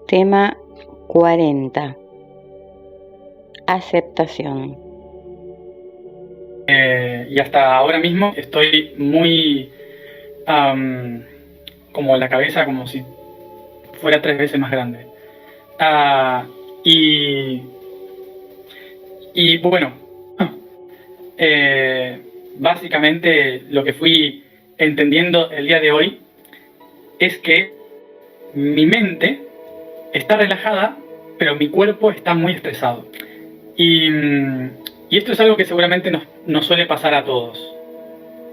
Tema 40. Aceptación. Y hasta ahora mismo estoy muy como la cabeza como si fuera 3 veces más grande. Y bueno, básicamente lo que fui entendiendo el día de hoy es que mi mente está relajada, pero mi cuerpo está muy estresado. Y esto es algo que seguramente nos suele pasar a todos,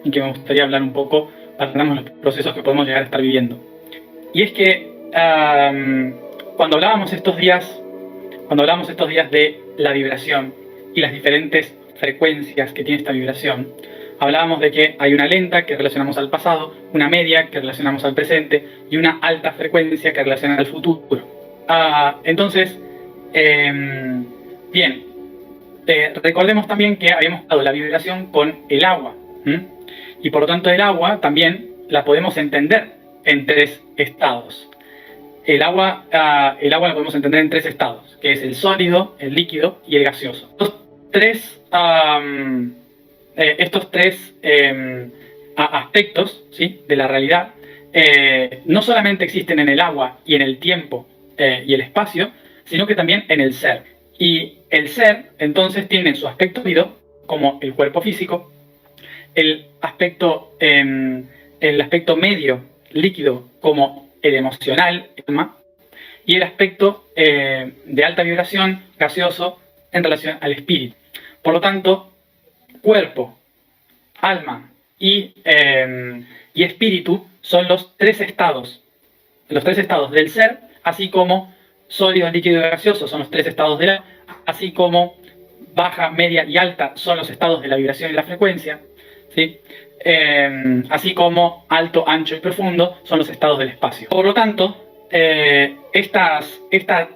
y que me gustaría hablar un poco para que veamos los procesos que podemos llegar a estar viviendo. Y es que cuando hablábamos estos días de la vibración y las diferentes frecuencias que tiene esta vibración, hablábamos de que hay una lenta que relacionamos al pasado, una media que relacionamos al presente y una alta frecuencia que relaciona al futuro. Entonces, bien, recordemos también que habíamos dado la vibración con el agua, y por lo tanto el agua también la podemos entender en 3 estados. El agua la podemos entender en 3 estados, que es el sólido, el líquido y el gaseoso. Estos tres aspectos, ¿sí?, de la realidad no solamente existen en el agua y en el tiempo y el espacio, sino que también en el ser. Y el ser, entonces, tiene su aspecto sólido, como el cuerpo físico, el aspecto medio, líquido, como el emocional, el alma, y el aspecto de alta vibración, gaseoso, en relación al espíritu. Por lo tanto, cuerpo, alma y espíritu son los 3 estados del ser, así como sólido, líquido y gaseoso son los 3 estados del alma, así como baja, media y alta son los estados de la vibración y la frecuencia, ¿sí? Así como alto, ancho y profundo son los estados del espacio. Por lo tanto, esta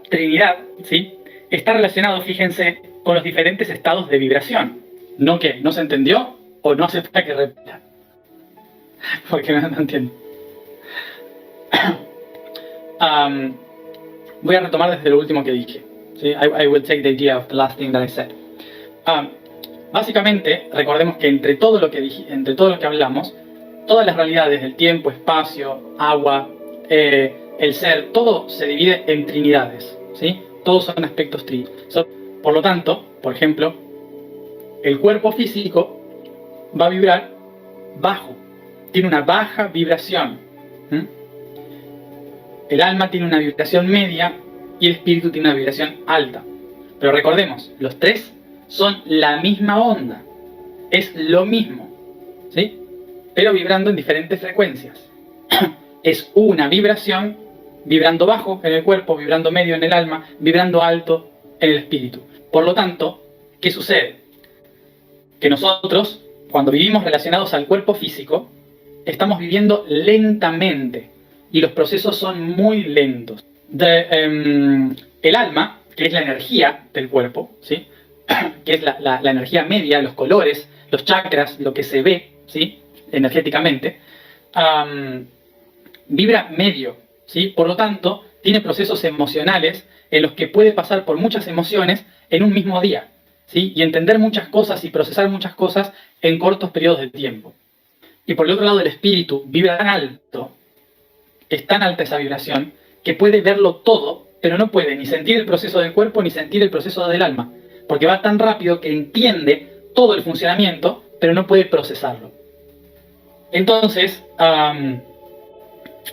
trinidad, ¿sí?, está relacionado, fíjense, con los diferentes estados de vibración. ¿No qué? ¿No se entendió? ¿O no hace falta que repita? Porque no entiendo. Voy a retomar desde lo último que dije, ¿sí? I will take the idea of the last thing that I said. Básicamente, recordemos que entre todo lo que hablamos, todas las realidades del tiempo, espacio, agua, el ser, todo se divide en trinidades, ¿sí? Todos son aspectos trínicos. Por lo tanto, por ejemplo, el cuerpo físico va a vibrar bajo, tiene una baja vibración. El alma tiene una vibración media y el espíritu tiene una vibración alta. Pero recordemos, los 3 son la misma onda, es lo mismo, ¿sí?, pero vibrando en diferentes frecuencias. Es una vibración vibrando bajo en el cuerpo, vibrando medio en el alma, vibrando alto en el espíritu. Por lo tanto, ¿qué sucede? Que nosotros, cuando vivimos relacionados al cuerpo físico, estamos viviendo lentamente y los procesos son muy lentos. El alma, que es la energía del cuerpo, ¿sí?, que es la energía media, los colores, los chakras, lo que se ve, ¿sí?, energéticamente, vibra medio, ¿sí? Por lo tanto, tiene procesos emocionales en los que puede pasar por muchas emociones en un mismo día, ¿sí?, y entender muchas cosas y procesar muchas cosas en cortos periodos de tiempo. Y por el otro lado, el espíritu vibra tan alto, es tan alta esa vibración, que puede verlo todo, pero no puede ni sentir el proceso del cuerpo ni sentir el proceso del alma, porque va tan rápido que entiende todo el funcionamiento, pero no puede procesarlo. Entonces,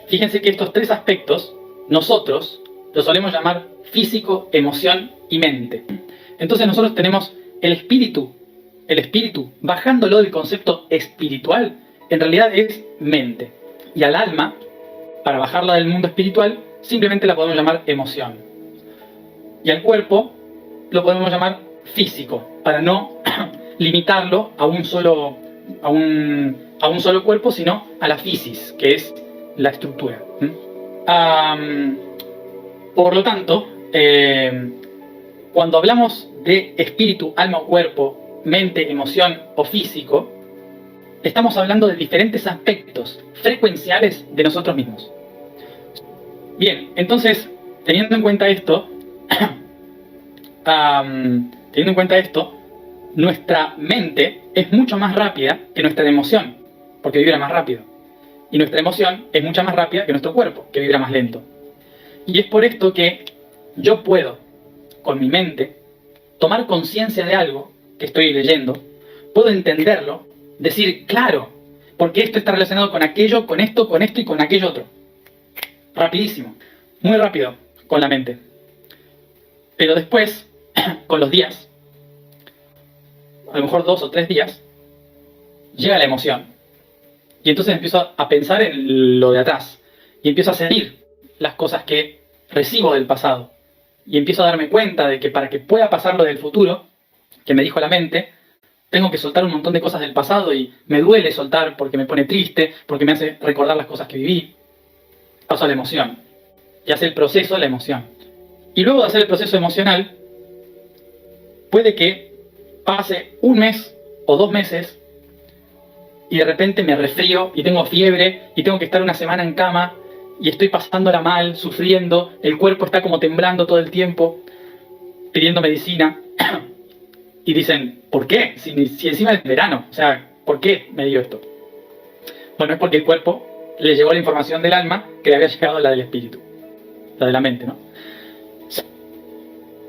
fíjense que estos 3 aspectos, nosotros los solemos llamar físico, emoción y mente. Entonces nosotros tenemos el espíritu, bajándolo del concepto espiritual, en realidad es mente. Y al alma, para bajarla del mundo espiritual, simplemente la podemos llamar emoción. Y al cuerpo lo podemos llamar físico, para no limitarlo a un solo cuerpo, sino a la fisis, que es la estructura. Por lo tanto, cuando hablamos de espíritu, alma o cuerpo, mente, emoción o físico, estamos hablando de diferentes aspectos frecuenciales de nosotros mismos. Bien, entonces, teniendo en cuenta esto, nuestra mente es mucho más rápida que nuestra emoción, porque vibra más rápido. Y nuestra emoción es mucho más rápida que nuestro cuerpo, que vibra más lento. Y es por esto que yo puedo, con mi mente, tomar conciencia de algo que estoy leyendo, puedo entenderlo, decir, claro, porque esto está relacionado con aquello, con esto y con aquello otro. Rapidísimo, muy rápido con la mente. Pero después, con los días, a lo mejor 2 o 3 días, llega la emoción. Y entonces empiezo a pensar en lo de atrás. Y empiezo a sentir las cosas que recibo del pasado. Y empiezo a darme cuenta de que para que pueda pasar lo del futuro, que me dijo la mente, tengo que soltar un montón de cosas del pasado y me duele soltar porque me pone triste, porque me hace recordar las cosas que viví. Paso a la emoción. Y hace el proceso de la emoción. Y luego de hacer el proceso emocional, puede que pase 1 mes o 2 meses y de repente me resfrío y tengo fiebre y tengo que estar 1 semana en cama y estoy pasándola mal, sufriendo, el cuerpo está como temblando todo el tiempo, pidiendo medicina. Y dicen, ¿por qué? Si encima es verano, o sea, ¿por qué me dio esto? Bueno, es porque el cuerpo le llegó la información del alma que le había llegado la del espíritu, la de la mente, ¿no?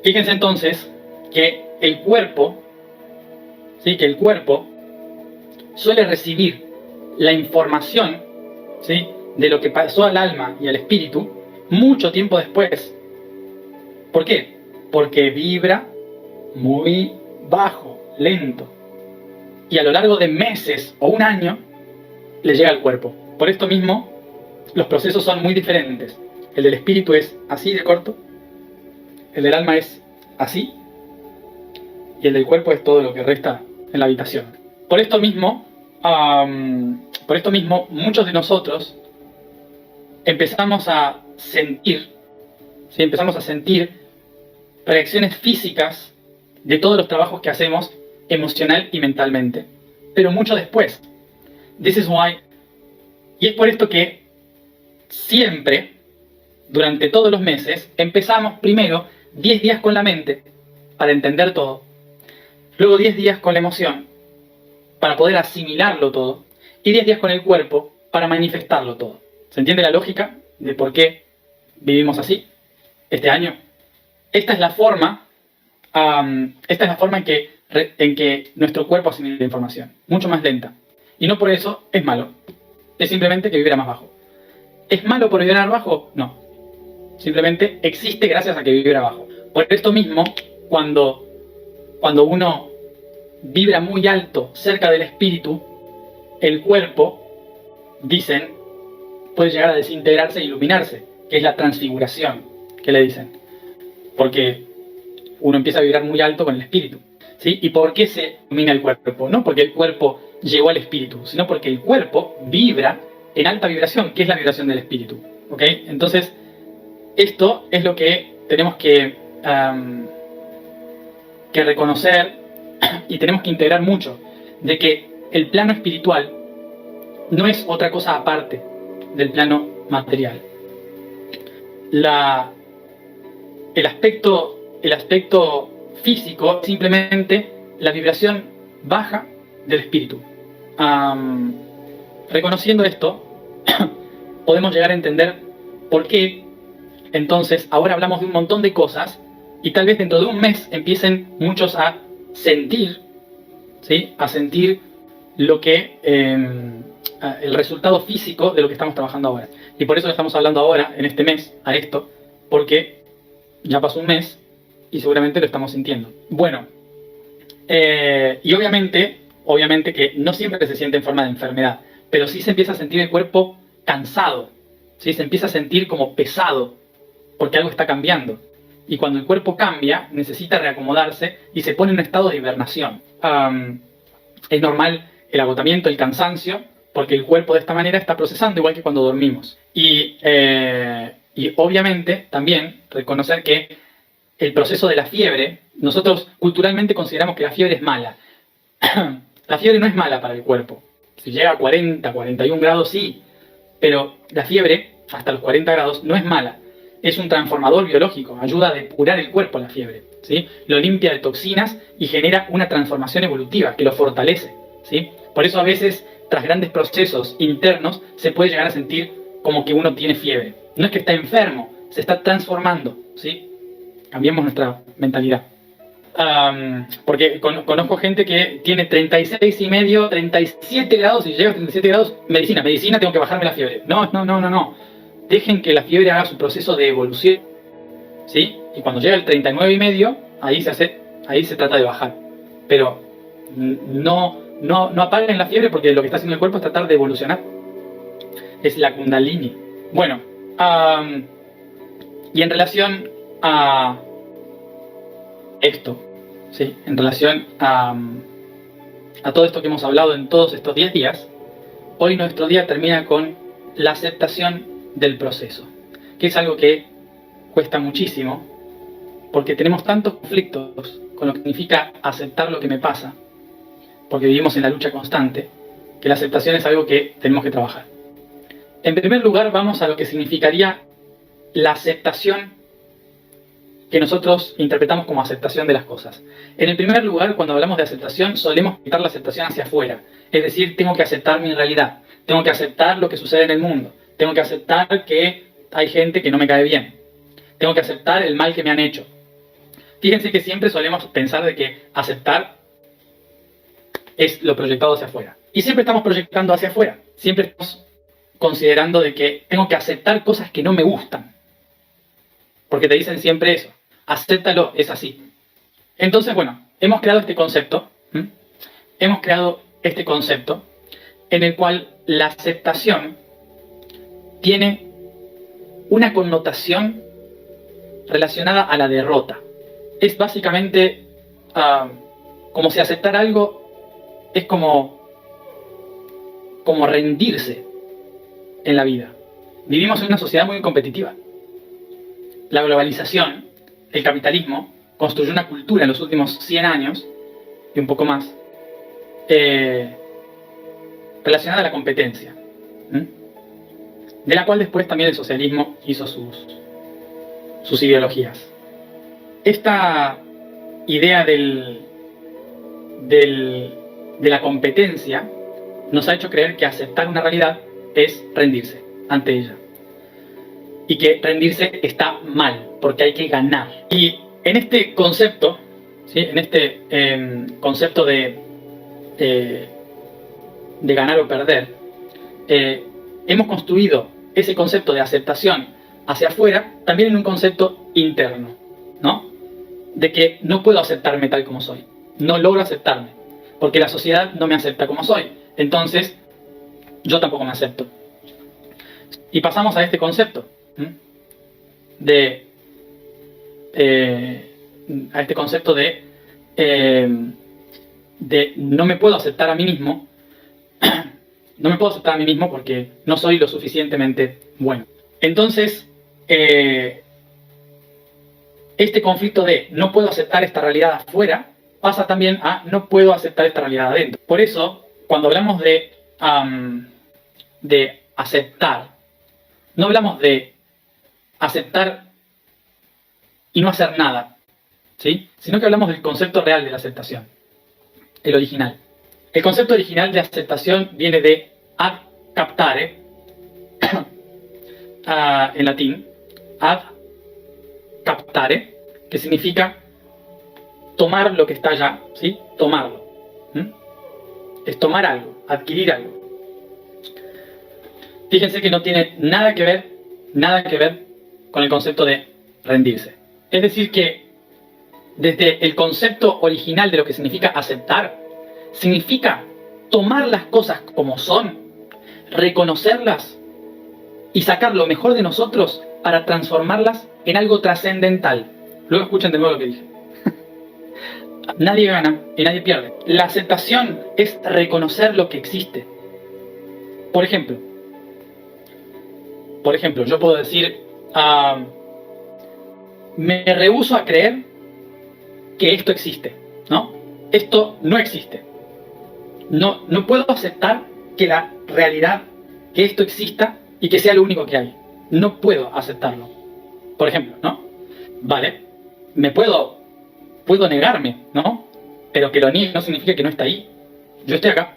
Fíjense entonces que el cuerpo, ¿sí? Que el cuerpo suele recibir la información, ¿sí? De lo que pasó al alma y al espíritu mucho tiempo después. ¿Por qué? Porque vibra muy bajo, lento. Y a lo largo de meses o 1 año le llega al cuerpo. Por esto mismo, los procesos son muy diferentes. El del espíritu es así de corto, el del alma es así, y el del cuerpo es todo lo que resta en la habitación. Por esto mismo, muchos de nosotros empezamos a sentir, ¿sí? Empezamos a sentir reacciones físicas de todos los trabajos que hacemos emocional y mentalmente, pero mucho después. This is why. Y es por esto que siempre, durante todos los meses, empezamos primero 10 días con la mente para entender todo, luego 10 días con la emoción para poder asimilarlo todo y 10 días con el cuerpo para manifestarlo todo. ¿Se entiende la lógica de por qué vivimos así este año? Esta es la forma en que nuestro cuerpo asimila la información, mucho más lenta. Y no por eso es malo, es simplemente que vibra más bajo. ¿Es malo por vibrar bajo? No. Simplemente existe gracias a que vibra bajo. Por esto mismo, cuando uno vibra muy alto cerca del espíritu, el cuerpo, dicen, puede llegar a desintegrarse e iluminarse, que es la transfiguración, que le dicen. Porque uno empieza a vibrar muy alto con el espíritu, ¿sí? ¿Y por qué se ilumina el cuerpo? No porque el cuerpo llegó al espíritu, sino porque el cuerpo vibra en alta vibración, que es la vibración del espíritu. ¿Ok? Entonces, esto es lo que tenemos que reconocer y tenemos que integrar mucho, de que el plano espiritual no es otra cosa aparte del plano material. El aspecto físico es simplemente la vibración baja del espíritu. Reconociendo esto, podemos llegar a entender por qué entonces ahora hablamos de un montón de cosas y tal vez dentro de 1 mes empiecen muchos a sentir, ¿sí? A sentir lo que el resultado físico de lo que estamos trabajando ahora. Y por eso le estamos hablando ahora, en este mes, a esto, porque ya pasó 1 mes y seguramente lo estamos sintiendo. Bueno, y obviamente que no siempre se siente en forma de enfermedad, pero sí se empieza a sentir el cuerpo cansado, ¿sí? Se empieza a sentir como pesado, porque algo está cambiando. Y cuando el cuerpo cambia, necesita reacomodarse y se pone en un estado de hibernación. Es normal el agotamiento, el cansancio, porque el cuerpo de esta manera está procesando igual que cuando dormimos. Y obviamente también reconocer que el proceso de la fiebre, nosotros culturalmente consideramos que la fiebre es mala. La fiebre no es mala para el cuerpo. Si llega a 40, 41 grados, sí. Pero la fiebre, hasta los 40 grados, no es mala. es un transformador biológico, ayuda a depurar el cuerpo la fiebre, ¿sí? Lo limpia de toxinas y genera una transformación evolutiva que lo fortalece, ¿sí? Por eso a veces, tras grandes procesos internos, se puede llegar a sentir como que uno tiene fiebre. No es que está enfermo, se está transformando, ¿sí? Cambiemos nuestra mentalidad. Porque conozco gente que tiene 36,5, 37 grados y llega a 37 grados, medicina, tengo que bajarme la fiebre. No. Dejen que la fiebre haga su proceso de evolución, ¿sí? Y cuando llega el 39,5, ahí se trata de bajar. Pero no apaguen la fiebre, porque lo que está haciendo el cuerpo es tratar de evolucionar. Es la Kundalini. Bueno, y en relación a esto, ¿sí? En relación a todo esto que hemos hablado en todos estos 10 días, hoy nuestro día termina con la aceptación del proceso, que es algo que cuesta muchísimo, porque tenemos tantos conflictos con lo que significa aceptar lo que me pasa, porque vivimos en la lucha constante, que la aceptación es algo que tenemos que trabajar. En primer lugar, vamos a lo que significaría la aceptación que nosotros interpretamos como aceptación de las cosas. En el primer lugar, cuando hablamos de aceptación, solemos quitar la aceptación hacia afuera. Es decir, tengo que aceptar mi realidad, tengo que aceptar lo que sucede en el mundo, tengo que aceptar que hay gente que no me cae bien, tengo que aceptar el mal que me han hecho. Fíjense que siempre solemos pensar de que aceptar es lo proyectado hacia afuera. Y siempre estamos proyectando hacia afuera, siempre estamos considerando de que tengo que aceptar cosas que no me gustan. Porque te dicen siempre eso, acéptalo, es así. Entonces, bueno, hemos creado este concepto, en el cual la aceptación tiene una connotación relacionada a la derrota. Es básicamente como si aceptar algo es como rendirse en la vida. Vivimos en una sociedad muy competitiva. La globalización, el capitalismo, construyó una cultura en los últimos 100 años, y un poco más, relacionada a la competencia, de la cual después también el socialismo hizo sus ideologías. Esta idea de la competencia nos ha hecho creer que aceptar una realidad es rendirse ante ella. Y que rendirse está mal, porque hay que ganar. Y en este concepto, ¿sí? En este concepto de ganar o perder, hemos construido ese concepto de aceptación hacia afuera también en un concepto interno, ¿no? De que no puedo aceptarme tal como soy, no logro aceptarme, porque la sociedad no me acepta como soy, entonces yo tampoco me acepto. Y pasamos a este concepto, de no me puedo aceptar a mí mismo, no me puedo aceptar a mí mismo porque no soy lo suficientemente bueno. Entonces, este conflicto de no puedo aceptar esta realidad afuera pasa también a no puedo aceptar esta realidad adentro. Por eso, cuando hablamos de aceptar, no hablamos de aceptar y no hacer nada, ¿sí? Sino que hablamos del concepto real de la aceptación, el original. El concepto original de aceptación viene de ad captare, en latín, ad captare, que significa tomar lo que está allá, ¿sí? Tomarlo. Es tomar algo, adquirir algo. Fíjense que no tiene nada que ver con el concepto de rendirse. Es decir que desde el concepto original de lo que significa aceptar, significa tomar las cosas como son, reconocerlas y sacar lo mejor de nosotros para transformarlas en algo trascendental. Luego escuchen de nuevo lo que dije. Nadie gana y nadie pierde. La aceptación es reconocer lo que existe. Por ejemplo, yo puedo decir, me rehúso a creer que esto existe, ¿no? Esto no existe. No puedo aceptar que la realidad, que esto exista y que sea lo único que hay. No puedo aceptarlo. Por ejemplo, ¿no? Vale, puedo negarme, ¿no? Pero que lo niegue no significa que no está ahí. Yo estoy acá,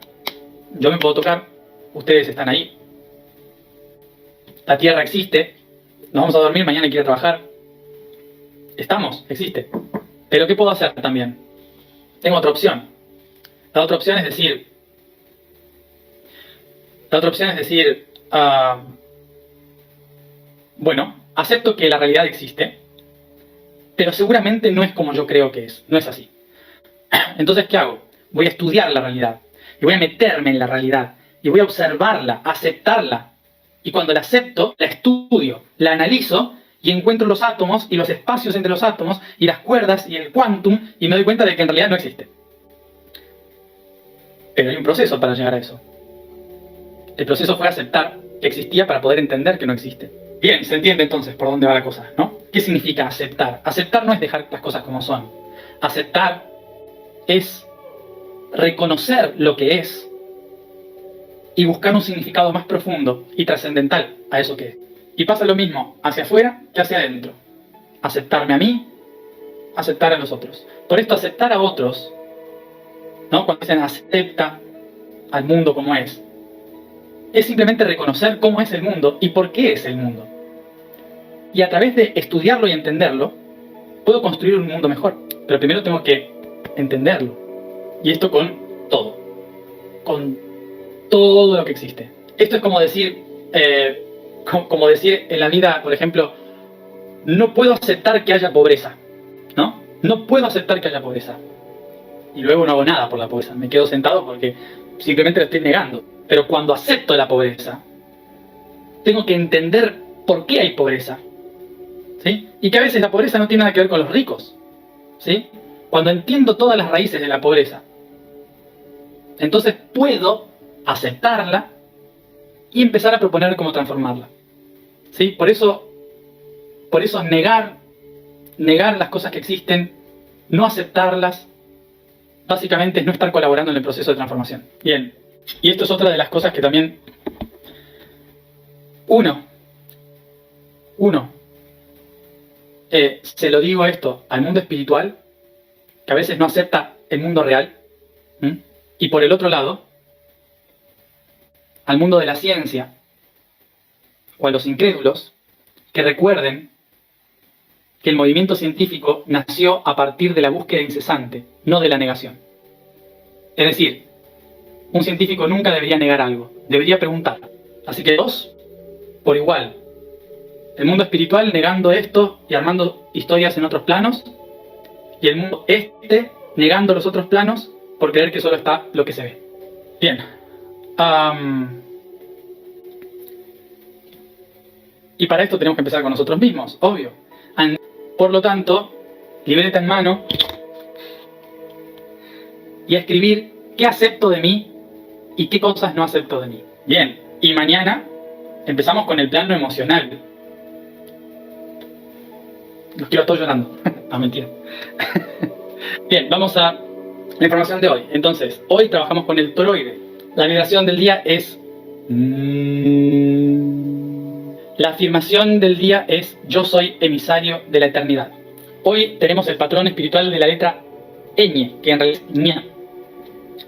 yo me puedo tocar, ustedes están ahí. La Tierra existe, nos vamos a dormir, mañana hay que ir a trabajar. Estamos, existe. Pero ¿qué puedo hacer también? Tengo otra opción. La otra opción es decir, bueno, acepto que la realidad existe, pero seguramente no es como yo creo que es, no es así. Entonces, ¿qué hago? Voy a estudiar la realidad, y voy a meterme en la realidad, y voy a observarla, aceptarla. Y cuando la acepto, la estudio, la analizo, y encuentro los átomos, y los espacios entre los átomos, y las cuerdas, y el quantum, y me doy cuenta de que en realidad no existe. Pero hay un proceso para llegar a eso. El proceso fue aceptar que existía para poder entender que no existe. Bien, se entiende entonces por dónde va la cosa, ¿no? ¿Qué significa aceptar? Aceptar no es dejar las cosas como son. Aceptar es reconocer lo que es y buscar un significado más profundo y trascendental a eso que es. Y pasa lo mismo hacia afuera que hacia adentro. Aceptarme a mí, aceptar a los otros. Por esto aceptar a otros, ¿no? Cuando dicen acepta al mundo como es simplemente reconocer cómo es el mundo y por qué es el mundo. Y a través de estudiarlo y entenderlo, puedo construir un mundo mejor. Pero primero tengo que entenderlo. Y esto con todo. Con todo lo que existe. Esto es como decir, en la vida, por ejemplo, no puedo aceptar que haya pobreza. ¿No? No puedo aceptar que haya pobreza. Y luego no hago nada por la pobreza. Me quedo sentado porque simplemente lo estoy negando. Pero cuando acepto la pobreza, tengo que entender por qué hay pobreza. ¿Sí? Y que a veces la pobreza no tiene nada que ver con los ricos. ¿Sí? Cuando entiendo todas las raíces de la pobreza, entonces puedo aceptarla y empezar a proponer cómo transformarla. ¿Sí? Por eso negar las cosas que existen, no aceptarlas, básicamente es no estar colaborando en el proceso de transformación. Bien. Y esto es otra de las cosas que también se lo digo esto al mundo espiritual, que a veces no acepta el mundo real, y por el otro lado, al mundo de la ciencia, o a los incrédulos, que recuerden que el movimiento científico nació a partir de la búsqueda incesante, no de la negación. Es decir, un científico nunca debería negar algo, debería preguntar. Así que dos, por igual. El mundo espiritual negando esto y armando historias en otros planos, y el mundo negando los otros planos por creer que solo está lo que se ve. Bien. Y para esto tenemos que empezar con nosotros mismos, obvio. Por lo tanto, libreta en mano y a escribir qué acepto de mí y qué cosas no acepto de mí. Bien, y mañana empezamos con el plano emocional. Los quiero a todos llorando. No, mentira. Bien, vamos a la información de hoy. Entonces, hoy trabajamos con el toroide. La vibración del día es... La afirmación del día es: yo soy emisario de la eternidad. Hoy tenemos el patrón espiritual de la letra ñ, que en realidad es ña.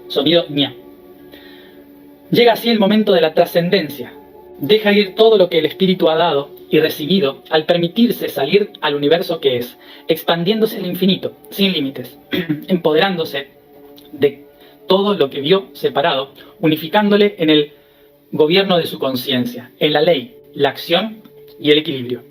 Sonido ña. Llega así el momento de la trascendencia. Deja ir todo lo que el espíritu ha dado y recibido al permitirse salir al universo que es, expandiéndose al infinito, sin límites, empoderándose de todo lo que vio separado, unificándole en el gobierno de su conciencia, en la ley, la acción y el equilibrio.